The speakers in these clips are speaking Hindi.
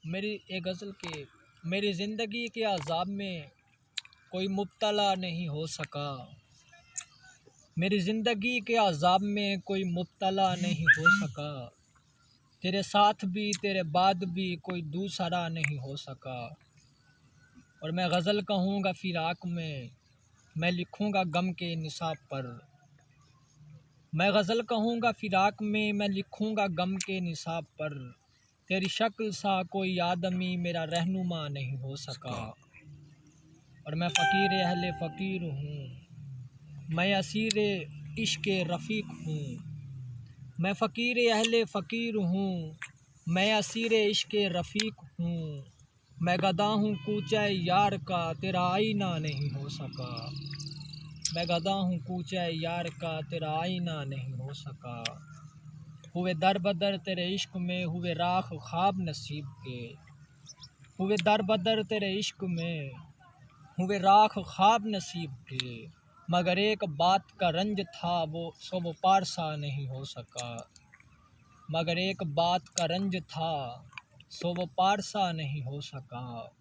मेरी एक गज़ल के मेरी ज़िंदगी के अज़ाब में कोई मुब्तला नहीं हो सका। मेरी ज़िंदगी के अज़ाब में कोई मुब्तला नहीं हो सका। तेरे साथ भी तेरे बाद भी कोई दूसरा नहीं हो सका। और मैं गज़ल कहूँगा फ़िराक़ में, मैं लिखूँगा गम के निसाब पर। मैं गज़ल कहूँगा फ़िराक़ में, मैं लिखूँगा गम के निसाब पर। तेरी शक्ल सा कोई आदमी मेरा रहनुमा नहीं हो सका। और मैं फ़कीर अहले फ़कीर हूँ, मैं असीर इश्क़ रफ़ीक हूँ। मैं फ़कीर अहले फ़कीर हूँ, मैं असीर इश्क़ रफ़ीक हूँ। मैं गदा हूँ कूचे यार का, तेरा आईना नहीं हो सका। मैं गदा हूँ कूचे यार का, तेरा आईना नहीं हो सका। हुए दर बदर तेरे इश्क में, हुए राख ख्वाब नसीब के। हुए दर बदर तेरे इश्क में, हुए राख ख्वाब नसीब के। मगर एक बात का रंज था वो पारसा नहीं हो सका। मगर एक बात का रंज था सो वो पारसा नहीं हो सका।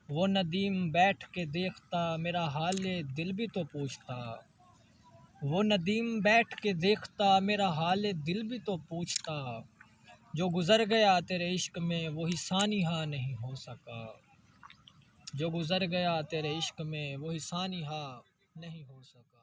वो नदीम बैठ के देखता, मेरा हाले दिल भी तो पूछता। वो नदीम बैठ के देखता, मेरा हाले दिल भी तो पूछता। जो गुज़र गया तेरे इश्क में वही सानिहा नहीं हो सका। जो गुज़र गया तेरे इश्क में वही सानिहा नहीं हो सका।